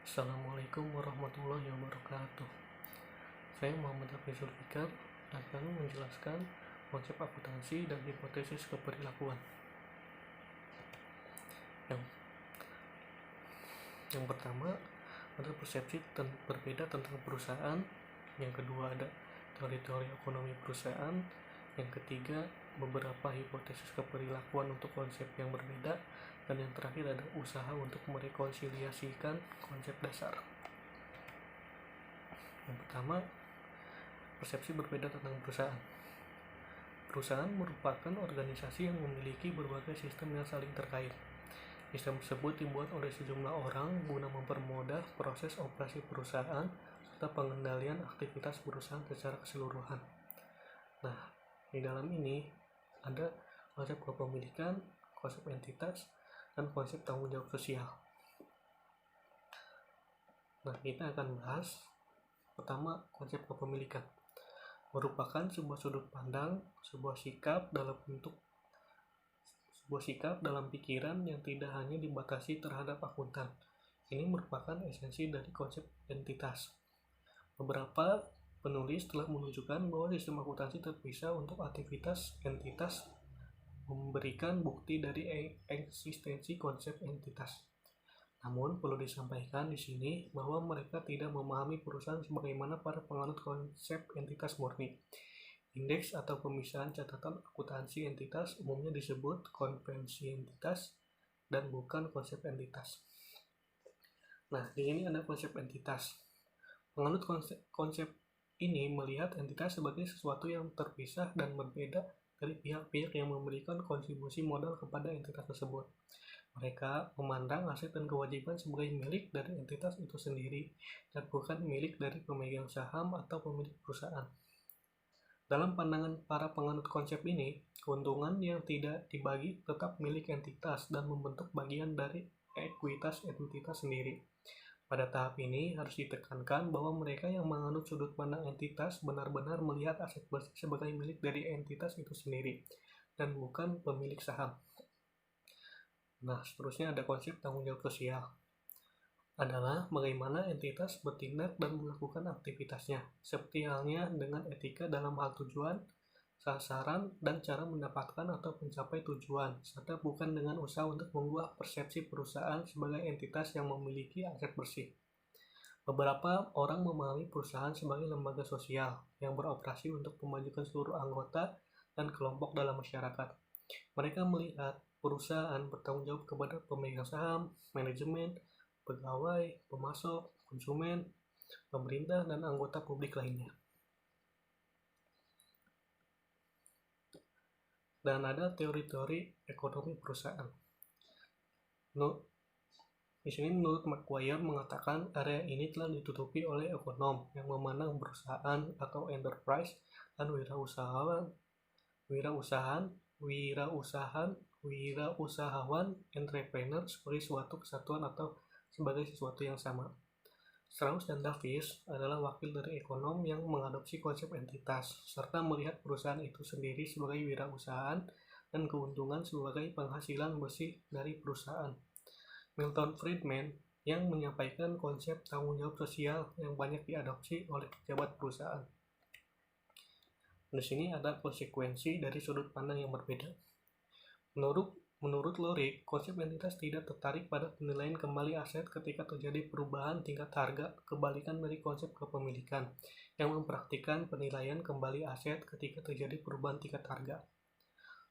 Assalamualaikum warahmatullahi wabarakatuh. Saya Muhammad Hafiz Zulfikar akan menjelaskan konsep akuntansi dan hipotesis keperilakuan. Yang, yang pertama ada persepsi berbeda tentang perusahaan. Yang kedua ada teori-teori ekonomi perusahaan. Yang ketiga beberapa hipotesis keperilakuan untuk konsep yang berbeda. Dan yang terakhir ada usaha untuk merekonsiliasikan konsep dasar. Yang pertama, persepsi berbeda tentang perusahaan. Perusahaan merupakan organisasi yang memiliki berbagai sistem yang saling terkait. Sistem tersebut dibuat oleh sejumlah orang guna mempermudah proses operasi perusahaan serta pengendalian aktivitas perusahaan secara keseluruhan. Nah, di dalam ini ada konsep kepemilikan, konsep entitas, dan konsep tanggung jawab sosial. Nah, kita akan bahas pertama konsep kepemilikan. Merupakan sebuah sudut pandang, sebuah sikap dalam pikiran yang tidak hanya dibatasi terhadap akuntan. Ini merupakan esensi dari konsep entitas. Beberapa penulis telah menunjukkan bahwa sistem akuntansi terpisah untuk aktivitas entitas memberikan bukti dari eksistensi konsep entitas. Namun perlu disampaikan di sini bahwa mereka tidak memahami perusahaan sebagaimana para penganut konsep entitas murni. Indeks atau pemisahan catatan akuntansi entitas umumnya disebut konvensi entitas dan bukan konsep entitas. Nah, di sini ada konsep entitas. Penganut konsep ini melihat entitas sebagai sesuatu yang terpisah dan berbeda dari pihak-pihak yang memberikan kontribusi modal kepada entitas tersebut. Mereka memandang aset dan kewajiban sebagai milik dari entitas itu sendiri dan bukan milik dari pemegang saham atau pemilik perusahaan. Dalam pandangan para penganut konsep ini, keuntungan yang tidak dibagi tetap milik entitas dan membentuk bagian dari ekuitas entitas sendiri. Pada tahap ini harus ditekankan bahwa mereka yang menganut sudut pandang entitas benar-benar melihat aset bersih sebagai milik dari entitas itu sendiri dan bukan pemilik saham. Nah, seterusnya ada konsep tanggung jawab sosial. Adalah bagaimana entitas bertindak dan melakukan aktivitasnya, seperti halnya dengan etika dalam hal tujuan, sasaran, dan cara mendapatkan atau mencapai tujuan, serta bukan dengan usaha untuk mengubah persepsi perusahaan sebagai entitas yang memiliki aset bersih. Beberapa orang memahami perusahaan sebagai lembaga sosial yang beroperasi untuk memajukan seluruh anggota dan kelompok dalam masyarakat. Mereka melihat perusahaan bertanggung jawab kepada pemegang saham, manajemen, pegawai, pemasok, konsumen, pemerintah, dan anggota publik lainnya. Dan ada teori-teori ekonomi perusahaan. Di sini menurut McGuire mengatakan area ini telah ditutupi oleh ekonom yang memandang perusahaan atau enterprise dan wirausahawan, entrepreneur sebagai suatu kesatuan atau sebagai sesuatu yang sama. Strauss dan Davis adalah wakil dari ekonom yang mengadopsi konsep entitas, serta melihat perusahaan itu sendiri sebagai wirausahaan dan keuntungan sebagai penghasilan bersih dari perusahaan. Milton Friedman yang menyampaikan konsep tanggung jawab sosial yang banyak diadopsi oleh pejabat perusahaan. Di sini ada konsekuensi dari sudut pandang yang berbeda. Menurut Lorik, konsep entitas tidak tertarik pada penilaian kembali aset ketika terjadi perubahan tingkat harga, kebalikan dari konsep kepemilikan, yang mempraktikkan penilaian kembali aset ketika terjadi perubahan tingkat harga.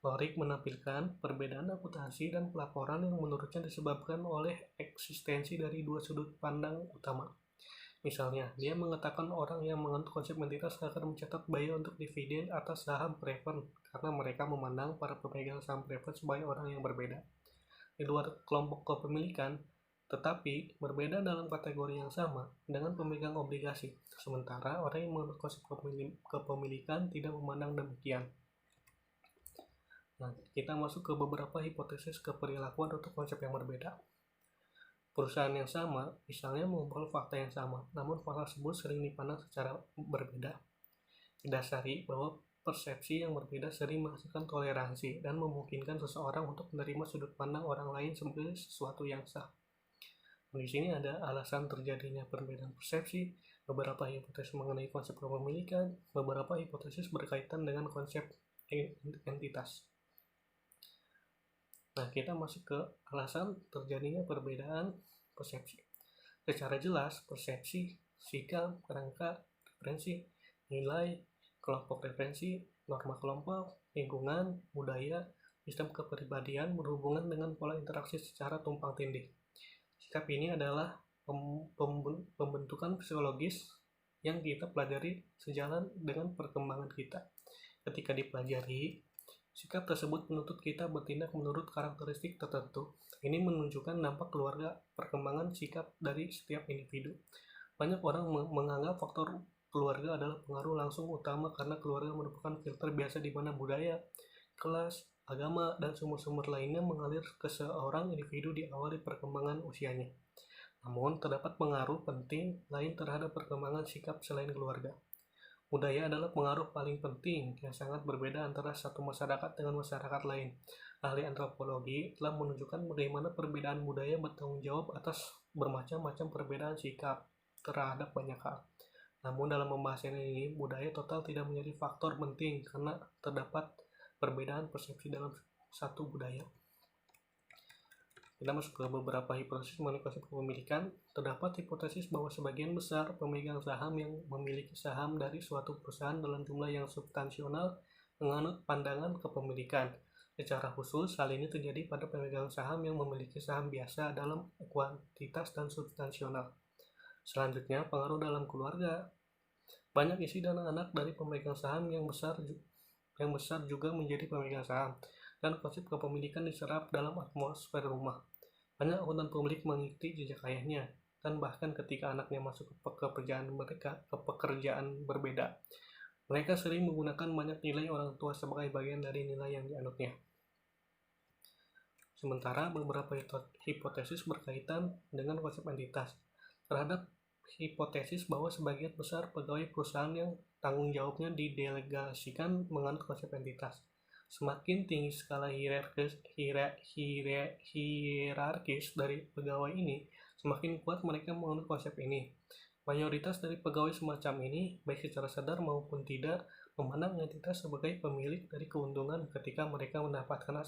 Lorik menampilkan perbedaan akuntansi dan pelaporan yang menurutnya disebabkan oleh eksistensi dari dua sudut pandang utama. Misalnya, dia mengatakan orang yang menganut konsep entitas akan mencatat biaya untuk dividen atas saham preferred karena mereka memandang para pemegang saham preferred sebagai orang yang berbeda di luar kelompok kepemilikan, tetapi berbeda dalam kategori yang sama dengan pemegang obligasi. Sementara orang yang menganut konsep kepemilikan tidak memandang demikian. Nah, kita masuk ke beberapa hipotesis keperilakuan untuk konsep yang berbeda. Perusahaan yang sama, misalnya mengumpulkan fakta yang sama, namun fakta tersebut sering dipandang secara berbeda. Didasari bahwa persepsi yang berbeda sering menghasilkan toleransi dan memungkinkan seseorang untuk menerima sudut pandang orang lain sebagai sesuatu yang sah. Di sini ada alasan terjadinya perbedaan persepsi, beberapa hipotesis mengenai konsep kepemilikan, beberapa hipotesis berkaitan dengan konsep entitas. Nah, kita masuk ke alasan terjadinya perbedaan persepsi. Secara jelas, persepsi, sikap, kerangka, referensi, nilai, kelompok referensi, norma kelompok, lingkungan, budaya, sistem kepribadian berhubungan dengan pola interaksi secara tumpang tindih. Sikap ini adalah pembentukan psikologis yang kita pelajari sejalan dengan perkembangan kita. Ketika dipelajari, sikap tersebut menuntut kita bertindak menurut karakteristik tertentu. Ini menunjukkan dampak keluarga perkembangan sikap dari setiap individu. Banyak orang menganggap faktor keluarga adalah pengaruh langsung utama karena keluarga merupakan filter biasa di mana budaya, kelas, agama, dan sumber-sumber lainnya mengalir ke seorang individu di awal perkembangan usianya. Namun, terdapat pengaruh penting lain terhadap perkembangan sikap selain keluarga. Budaya adalah pengaruh paling penting yang sangat berbeda antara satu masyarakat dengan masyarakat lain. Ahli antropologi telah menunjukkan bagaimana perbedaan budaya bertanggung jawab atas bermacam-macam perbedaan sikap terhadap banyak hal. Namun dalam pembahasan ini, budaya total tidak menjadi faktor penting karena terdapat perbedaan persepsi dalam satu budaya. Kita masuk ke beberapa hipotesis mengenai konsep kepemilikan. Terdapat hipotesis bahwa sebagian besar pemegang saham yang memiliki saham dari suatu perusahaan dalam jumlah yang substansial menganut pandangan kepemilikan. Secara khusus, hal ini terjadi pada pemegang saham yang memiliki saham biasa dalam kuantitas dan substansial. Selanjutnya, pengaruh dalam keluarga. Banyak isi dan anak dari pemegang saham yang besar juga menjadi pemegang saham, dan konsep kepemilikan diserap dalam atmosfer rumah. Banyak akuntan publik mengikuti jejak ayahnya, dan bahkan ketika anaknya masuk ke pekerjaan berbeda, mereka sering menggunakan banyak nilai orang tua sebagai bagian dari nilai yang dianutnya. Sementara beberapa hipotesis berkaitan dengan konsep entitas. Terhadap hipotesis bahwa sebagian besar pegawai perusahaan yang tanggung jawabnya didelegasikan menganut konsep entitas. Semakin tinggi skala hierarkis dari pegawai ini, semakin kuat mereka menganut konsep ini. Mayoritas dari pegawai semacam ini, baik secara sadar maupun tidak, memandang entitas sebagai pemilik dari keuntungan ketika mereka mendapatkan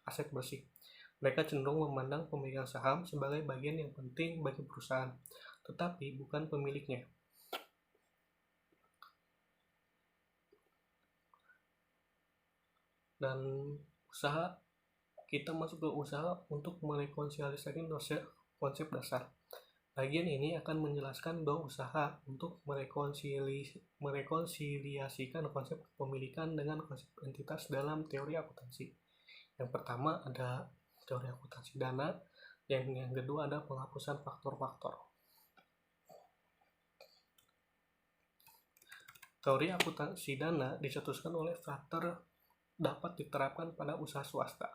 aset bersih. Mereka cenderung memandang pemegang saham sebagai bagian yang penting bagi perusahaan, tetapi bukan pemiliknya. Dan kita masuk ke usaha untuk merekonsiliasikan konsep dasar. Bagian ini akan menjelaskan dua usaha untuk merekonsiliasikan konsep kepemilikan dengan konsep entitas dalam teori akuntansi. Yang pertama ada teori akuntansi dana, yang kedua ada penghapusan faktor-faktor. Teori akuntansi dana dicetuskan oleh Frater dapat diterapkan pada usaha swasta,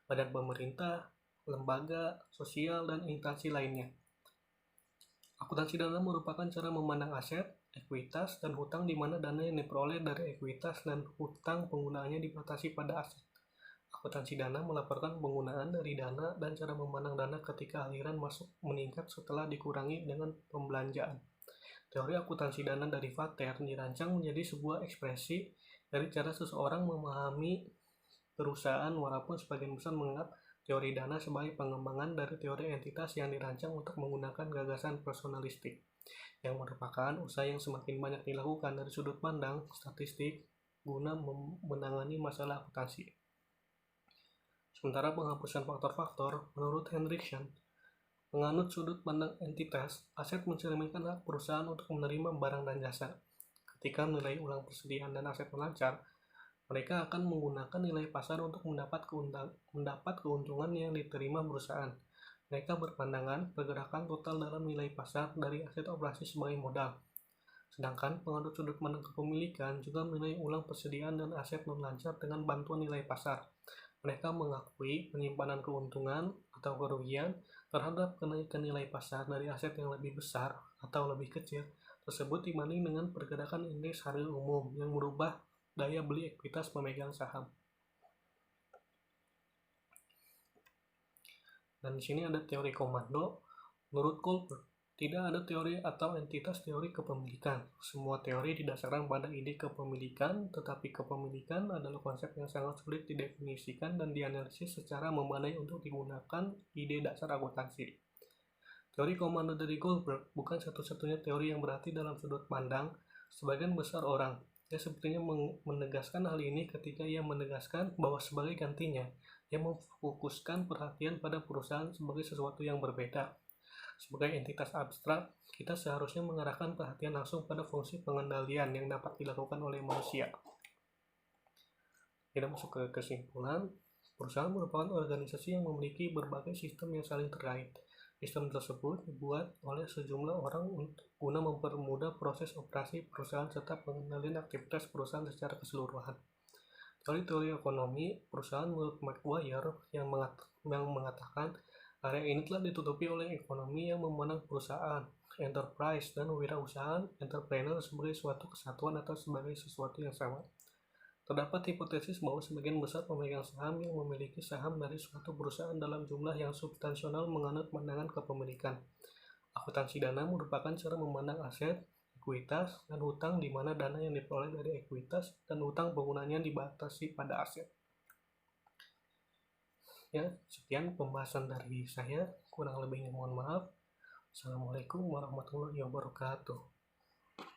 badan pemerintah, lembaga, sosial, dan instansi lainnya. Akuntansi dana merupakan cara memandang aset, ekuitas, dan hutang di mana dana yang diperoleh dari ekuitas dan hutang penggunaannya dibatasi pada aset. Akuntansi dana melaporkan penggunaan dari dana dan cara memandang dana ketika aliran masuk meningkat setelah dikurangi dengan pembelanjaan. Teori akuntansi dana dari Frater dirancang menjadi sebuah ekspresi dari cara seseorang memahami perusahaan, walaupun sebagian besar menganggap teori dana sebagai pengembangan dari teori entitas yang dirancang untuk menggunakan gagasan personalistik, yang merupakan usaha yang semakin banyak dilakukan dari sudut pandang statistik guna menangani masalah akuntansi. Sementara penghapusan faktor-faktor, menurut Hendrickson, menganut sudut pandang entitas, aset mencerminkan hak perusahaan untuk menerima barang dan jasa. Ketika nilai ulang persediaan dan aset melancar, mereka akan menggunakan nilai pasar untuk mendapat keuntungan yang diterima perusahaan. Mereka berpandangan pergerakan total dalam nilai pasar dari aset operasi sebagai modal. Sedangkan penganut sudut pandang kepemilikan juga menilai ulang persediaan dan aset melancar dengan bantuan nilai pasar. Mereka mengakui penyimpanan keuntungan atau kerugian terhadap kenaikan nilai pasar dari aset yang lebih besar atau lebih kecil tersebut dibanding dengan pergerakan indeks harga umum yang merubah daya beli ekuitas pemegang saham. Dan di sini ada teori komando. Menurut Goldberg, tidak ada teori atau entitas teori kepemilikan. Semua teori didasarkan pada ide kepemilikan, tetapi kepemilikan adalah konsep yang sangat sulit didefinisikan dan dianalisis secara memadai untuk digunakan ide dasar akuntansi. Teori komando dari Goldberg bukan satu-satunya teori yang berarti dalam sudut pandang sebagian besar orang. Dia sepertinya menegaskan hal ini ketika ia menegaskan bahwa sebagai gantinya, ia memfokuskan perhatian pada perusahaan sebagai sesuatu yang berbeda. Sebagai entitas abstrak, kita seharusnya mengarahkan perhatian langsung pada fungsi pengendalian yang dapat dilakukan oleh manusia. Kita masuk ke kesimpulan, perusahaan merupakan organisasi yang memiliki berbagai sistem yang saling terkait. Sistem tersebut dibuat oleh sejumlah orang guna mempermudah proses operasi perusahaan serta pengendalian aktivitas perusahaan secara keseluruhan. Teori-teori ekonomi perusahaan menurut McGuire yang mengatakan area ini telah ditutupi oleh ekonomi yang memandang perusahaan, enterprise, dan wirausahaan entrepreneur sebagai suatu kesatuan atau sebagai sesuatu yang sama. Terdapat hipotesis bahwa sebagian besar pemegang saham yang memiliki saham dari suatu perusahaan dalam jumlah yang substansial menganut pandangan kepemilikan. Akuntansi dana merupakan cara memandang aset, ekuitas, dan hutang di mana dana yang diperoleh dari ekuitas dan hutang penggunanya dibatasi pada aset. Ya, sekian pembahasan dari saya. Kurang lebihnya mohon maaf. Assalamualaikum warahmatullahi wabarakatuh.